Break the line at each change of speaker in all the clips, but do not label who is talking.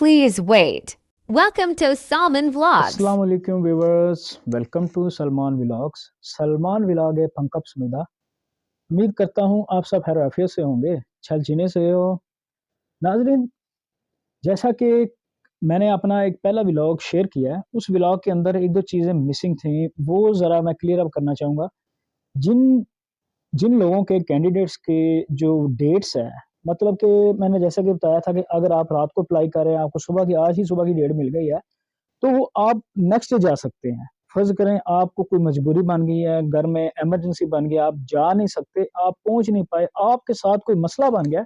Please wait. Welcome to Salman Vlogs.
अस्सलाम वालेकुम viewers, welcome to Salman vlogs. Salman vlog है पंकज सुमिदा। उम्मीद करता हूँ आप सब खैर आफियत से होंगे, छल जीने से हो। नाजरीन, जैसा कि मैंने अपना एक पहला व्लॉग शेयर किया है, उस व्लॉग के अंदर एक दो चीज़ें मिसिंग थी, वो ज़रा मैं क्लियर अप करना चाहूँगा। जिन जिन लोगों के कैंडिडेट्स के जो डेट्स है, मतलब कि मैंने जैसा कि बताया था कि अगर आप रात को अप्लाई कर रहे हैं, आपको सुबह की आज ही सुबह की डेट मिल गई है, तो वो आप नेक्स्ट डे जा सकते हैं। फ़र्ज़ करें आपको कोई मजबूरी बन गई है, घर में इमरजेंसी बन गई, आप जा नहीं सकते, आप पहुँच नहीं पाए, आपके साथ कोई मसला बन गया,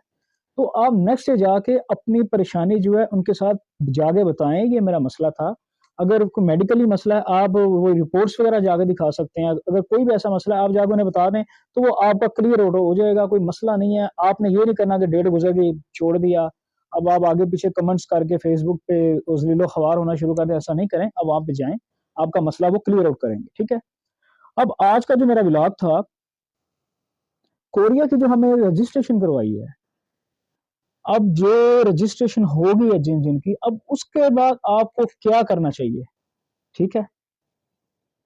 तो आप नेक्स्ट डे जाके अपनी परेशानी जो है उनके साथ जाके बताएँ, ये मेरा मसला था। अगर कोई मेडिकली मसला है, आप वो रिपोर्ट्स वगैरह जाके दिखा सकते हैं। अगर कोई भी ऐसा मसला है, आप जाके उन्हें बता दें, तो वो आपका क्लियर हो जाएगा, कोई मसला नहीं है। आपने ये नहीं करना कि डेट गुज़र गई, छोड़ दिया। अब आप आगे पीछे कमेंट्स करके फेसबुक पे ज़लील-ओ-ख़वार होना शुरू कर दें, ऐसा नहीं करें। अब वहाँ पे जाएँ, आपका मसला वो क्लियर आउट करेंगे, ठीक है? अब आज का जो मेरा व्लॉग था, कोरिया की जो हमें रजिस्ट्रेशन करवाई है, अब जो रजिस्ट्रेशन हो गई है जिन-जिन की, अब उसके बाद आपको क्या करना चाहिए, ठीक है?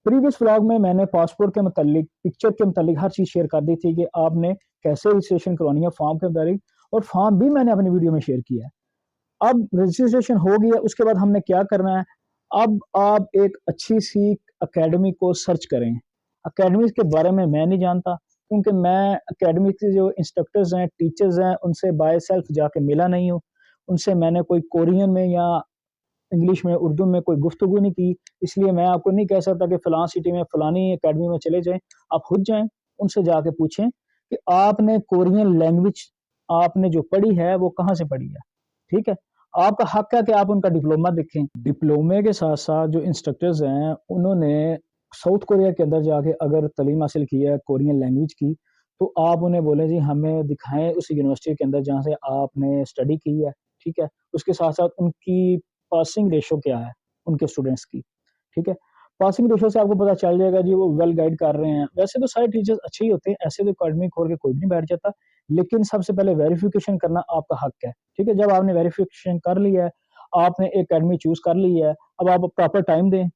प्रीवियस व्लॉग में मैंने पासपोर्ट के मुतालिक, पिक्चर के मुतालिक हर चीज़ शेयर कर दी थी कि आपने कैसे रजिस्ट्रेशन करवानी है फॉर्म के मुताबिक, और फॉर्म भी मैंने अपनी वीडियो में शेयर किया है। अब रजिस्ट्रेशन हो गई है, उसके बाद हमने क्या करना है? अब आप एक अच्छी-सी अकेडमी को सर्च करें। अकेडमीज़ के बारे में मैं नहीं जानता, क्योंकि मैं अकेडमी के जो इंस्ट्रक्टर्स हैं, टीचर्स हैं, उनसे बाय सेल्फ जाके मिला नहीं हूँ। उनसे मैंने कोई कोरियन में या इंग्लिश में, उर्दू में कोई गुफ्तगू नहीं की, इसलिए मैं आपको नहीं कह सकता कि फलाँ सिटी में, फलानी अकेडमी में चले जाएँ। आप खुद जाएँ, उनसे जाके पूछें कि आपने कोरियन लैंग्वेज आपने जो पढ़ी है, वो कहाँ से पढ़ी है, ठीक है? आपका हक है कि आप उनका डिप्लोमा देखें। डिप्लोमे के साथ-साथ जो इंस्ट्रक्टर्स हैं, उन्होंने साउथ कोरिया के अंदर जाके अगर तालीम हासिल की है कोरियन लैंग्वेज की, तो आप उन्हें बोलें जी हमें दिखाएँ उस यूनिवर्सिटी के अंदर जहाँ से आपने स्टडी की है, ठीक है? उसके साथ-साथ उनकी पासिंग रेशो क्या है उनके स्टूडेंट्स की, ठीक है? पासिंग रेशो से आपको पता चल जाएगा जी वो वेल गाइड कर रहे हैं। वैसे तो सारे टीचर्स अच्छे ही होते हैं, ऐसे तो अकेडमी खोल के कोई भी नहीं बैठ जाता, लेकिन सबसे पहले वेरिफिकेशन करना आपका हक है, ठीक है? जब आपने वेरिफिकेशन कर लिया है, आपने एक अकेडमी चूज़ कर ली है, अब आप प्रॉपर टाइम दें।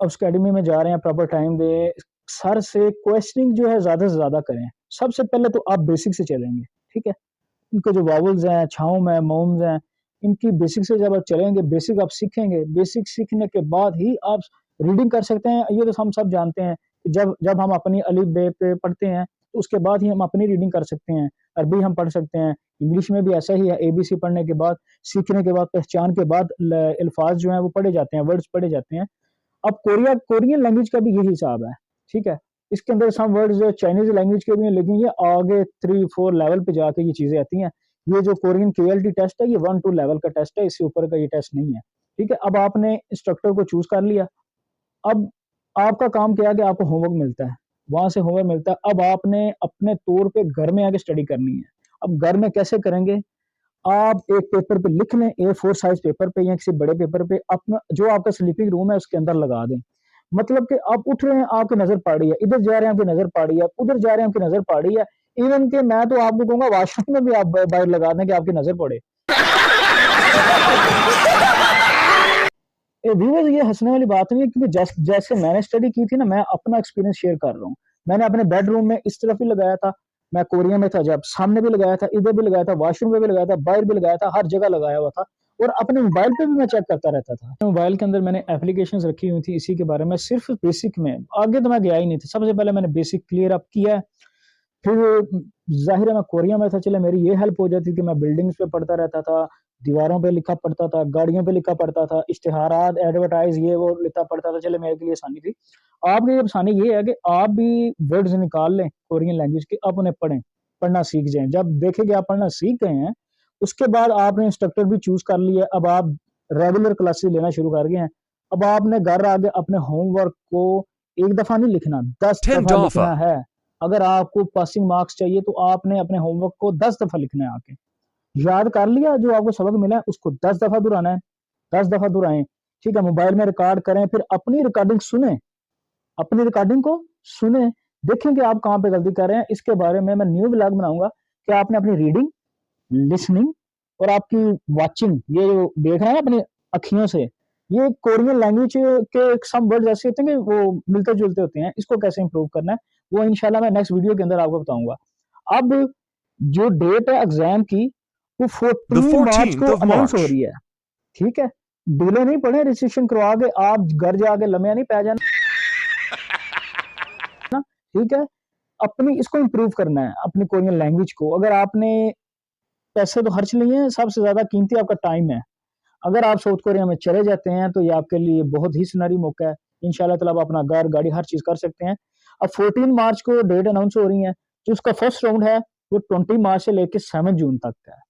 अब उस अकेडमी में जा रहे हैं, प्रॉपर टाइम दें, सर से क्वेश्चनिंग जो है ज़्यादा से ज़्यादा करें। सबसे पहले तो आप बेसिक से चलेंगे, ठीक है? इनके जो वावल्स हैं, छाँव हैं, मौम्स हैं, इनकी बेसिक से जब आप चलेंगे, बेसिक आप सीखेंगे, बेसिक सीखने के बाद ही आप रीडिंग कर सकते हैं। ये तो हम सब जानते हैं कि जब जब हम अपनी अलिफ बे पे पढ़ते हैं, तो उसके बाद ही हम अपनी रीडिंग कर सकते हैं। अरबी हम पढ़ सकते हैं, इंग्लिश में भी ऐसा ही है, एबीसी पढ़ने के बाद, सीखने के बाद, पहचान के बाद अल्फाज जो हैं वो पढ़े जाते हैं, वर्ड्स पढ़े जाते हैं। अब कोरियन लैंग्वेज का भी यही हिसाब है, ठीक है? इसके अंदर सम वर्ड्स चाइनीज़ लैंग्वेज के भी हैं, लेकिन ये आगे 3-4 लेवल पे जाके ये चीज़ें आती हैं। ये जो कोरियन केएलटी टेस्ट है, ये 1-2 लेवल का टेस्ट है, इससे ऊपर का ये टेस्ट नहीं है, ठीक है? अब आपने इंस्ट्रक्टर को चूज़ कर लिया, अब आपका काम क्या है कि आपको होमवर्क मिलता है, वहाँ से होमवर्क मिलता है, अब आपने अपने तौर पे घर में आके स्टडी करनी है। अब घर में कैसे करेंगे? आप एक पेपर पे लिख लें, ए4 साइज़ पेपर पे या किसी बड़े पेपर पे अपना जो आपका स्लीपिंग रूम है उसके अंदर लगा दें। मतलब कि आप उठ रहे हैं, आपकी नज़र पड़ रही है, इधर जा रहे हैं, आपकी नज़र पड़ रही है, उधर जा रहे हैं, आपकी नज़र पड़ रही है। इवन कि मैं तो आपको कहूँगा वॉशरूम में भी आप बाहर लगा दें कि आपकी नज़र पड़े। व्यूअर्स, ये हँसने वाली बात नहीं है, क्योंकि जैसे मैंने स्टडी की थी ना, मैं अपना एक्सपीरियंस शेयर कर रहा हूँ। मैंने अपने बेडरूम में इस तरफ भी लगाया था, मैं कोरिया में था जब, सामने भी लगाया था, इधर भी लगाया था, वॉशरूम में भी लगाया था, बाहर भी लगाया था, हर जगह लगाया हुआ था, और अपने मोबाइल पे भी मैं चेक करता रहता था। मोबाइल के अंदर मैंने एप्लीकेशंस रखी हुई थी इसी के बारे में, सिर्फ बेसिक में, आगे तो मैं गया ही नहीं था। सबसे पहले मैंने बेसिक क्लियर अप किया है, फिर ज़ाहिर है मैं कोरिया में था, चले मेरी ये हेल्प हो जाती थी कि मैं बिल्डिंग्स पे पढ़ता रहता था, दीवारों पे लिखा पढ़ता था, गाड़ियों पे लिखा पढ़ता था, इश्तिहारात, एडवर्टाइज़ ये वो लिखा पढ़ता था, चले मेरे के लिए आसानी थी। आपके लिए आसानी ये है कि आप भी वर्ड्स निकाल लें कोरियन लैंग्वेज के, आप उन्हें पढ़ें, पढ़ना सीख जाएँ। जब देखें कि आप पढ़ना सीख गए हैं, उसके बाद आपने इंस्ट्रक्टर भी चूज़ कर लिया, अब आप रेगुलर क्लासेस लेना शुरू कर गए हैं। अब आपने घर आके अपने होमवर्क को 1 दफ़ा नहीं लिखना, 10 दफ़ा लिखना है। अगर आपको पासिंग मार्क्स चाहिए तो आपने अपने होमवर्क को 10 दफ़ा लिखना है आके। याद कर लिया जो आपको सबक मिला है, उसको 10 दफ़ा दोहराना है, 10 दफ़ा दोहराएँ, ठीक है? मोबाइल में रिकॉर्ड करें, फिर अपनी रिकॉर्डिंग सुनें, अपनी रिकॉर्डिंग को सुनें, देखें कि आप कहाँ पे गलती कर रहे हैं। इसके बारे में मैं न्यू व्लॉग बनाऊँगा कि आपने अपनी रीडिंग, लिसनिंग और आपकी वाचिंग, ये जो देख रहे हैं अपनी अखियों से, ये कोरियन लैंग्वेज के सम वर्ड ऐसे होते हैं कि वो मिलते जुलते होते हैं। इसको कैसे इंप्रूव करना है वो इंशाल्लाह मैं नेक्स्ट वीडियो के अंदर आपको बताऊंगा। अब जो डेट है एग्जाम की वो
The
14 मार्च
14th
को
of
अनाउंस हो
March.
रही है, ठीक है। डिले नहीं पड़े, रजिस्ट्रेशन करवा के आप घर जाके लम्या नहीं पै जाना, ठीक है। अपनी इसको इंप्रूव करना है, अपनी कोरियन लैंग्वेज को। अगर आपने पैसे तो खर्च लिए हैं, सबसे ज्यादा कीमती आपका टाइम है। अगर आप साउथ कोरिया में चले जाते हैं तो ये आपके लिए बहुत ही सुनहरी मौका है। इंशाल्लाह ताला आप अपना घर गाड़ी हर चीज कर सकते हैं। अब 14 मार्च को डेट अनाउंस हो रही है। जो उसका फर्स्ट राउंड है वो 20 मार्च से लेकर 7 जून तक का है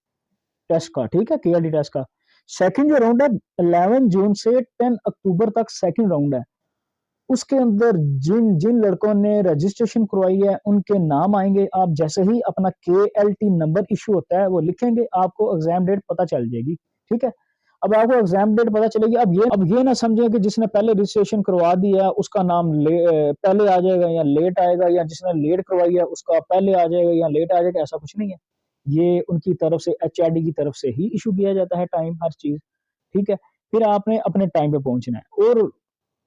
टेस्ट का, ठीक है, केएलडी टेस्ट का। सेकंड जो राउंड है 11 जून से 10 अक्टूबर तक सेकंड राउंड है। उसके अंदर जिन जिन लड़कों ने रजिस्ट्रेशन करवाई है उनके नाम आएंगे। आप जैसे ही अपना केएलटी नंबर इशू होता है वो लिखेंगे, आपको एग्जाम डेट पता चल जाएगी, ठीक है। अब आपको एग्जाम डेट पता चलेगी। अब ये ना समझें कि जिसने पहले रजिस्ट्रेशन करवा दिया उसका नाम पहले आ जाएगा या लेट आएगा, या जिसने लेट करवाई है उसका पहले आ जाएगा या लेट आ जाएगा। ऐसा कुछ नहीं है। ये उनकी तरफ से, एचआरडी की तरफ से ही इशू किया जाता है टाइम, हर चीज, ठीक है। फिर आपने अपने टाइम पे पहुंचना है। और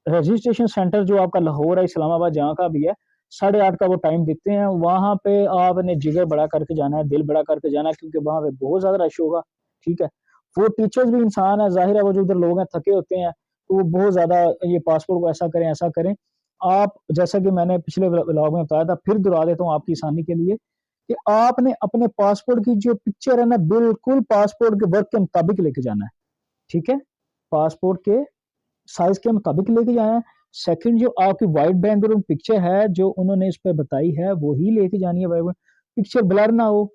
रजिस्ट्रेशन सेंटर जो आपका लाहौर है, इस्लामाबाद, जहाँ का भी है, 8:30 का वो टाइम देते हैं। वहां पे आपने जिगर बड़ा करके जाना है, दिल बड़ा करके जाना है, क्योंकि वहां पे बहुत ज्यादा रश होगा, ठीक है। वो टीचर्स भी इंसान है, जाहिर है वो जो उधर लोग हैं थके होते हैं, तो वो बहुत ज्यादा ये पासपोर्ट को ऐसा करें ऐसा करें। आप जैसा कि मैंने पिछले व्लॉग में बताया था, फिर दोहरा देता हूँ आपकी आसानी के लिए, कि आपने अपने पासपोर्ट की जो पिक्चर है ना बिल्कुल पासपोर्ट के वर्क के मुताबिक लेके जाना है, ठीक है। पासपोर्ट के साइज के मुताबिक लेके जाना है। सेकंड जो आपकी वाइट बैकग्राउंड पिक्चर है जो उन्होंने इस पर बताई है वो ही लेके जानी है। पिक्चर ब्लर ना हो,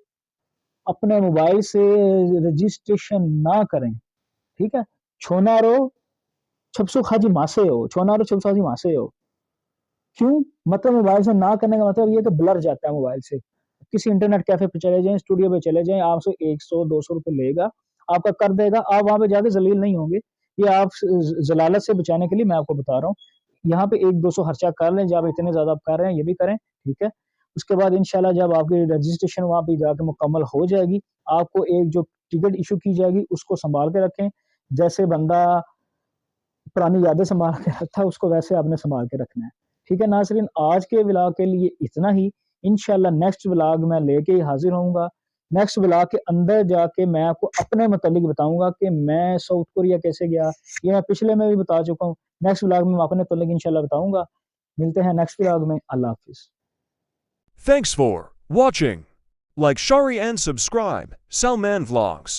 अपने मोबाइल से रजिस्ट्रेशन ना करें, ठीक है। छोनारो छपसु खाजी मासे हो, छोनारो छपसु खाजी मासे हो। क्यों? मतलब मोबाइल से ना करने का मतलब ये कि ब्लर जाता है मोबाइल से। किसी इंटरनेट कैफे पे चले जाएं, स्टूडियो पे चले जाएं, आपसे 100-200 रुपए लेगा, आपका कर देगा। आप वहां पे जाके जलील नहीं होंगे। ये आप जलालत से बचाने के लिए मैं आपको बता रहा हूँ। यहाँ पे 1-200 खर्चा कर लें, जब इतने ज्यादा आप कर रहे हैं ये भी करें, ठीक है। उसके बाद इंशाल्लाह जब आपकी रजिस्ट्रेशन वहां पे जाके मुकम्मल हो जाएगी, आपको एक जो टिकट इशू की जाएगी उसको संभाल के रखें। जैसे बंदा पुरानी यादें संभाल के रखता है, उसको वैसे आपने संभाल के रखना है, ठीक है। नाज़रीन, आज के व्लॉग के लिए इतना ही। इंशाल्लाह नेक्स्ट व्लॉग मैं लेके ही हाजिर होऊंगा। नेक्स्ट व्लॉग के अंदर जाके मैं आपको अपने मुतालिक बताऊंगा कि मैं साउथ कोरिया कैसे गया। ये मैं पिछले में भी बता चुका हूँ। नेक्स्ट व्लॉग में मैं अपने मुतालिक इंशाल्लाह बताऊंगा। मिलते हैं नेक्स्ट व्लॉग में। अल्लाह हाफिज।
Thanks for watching. Like, share, and subscribe. Salman Vlogs.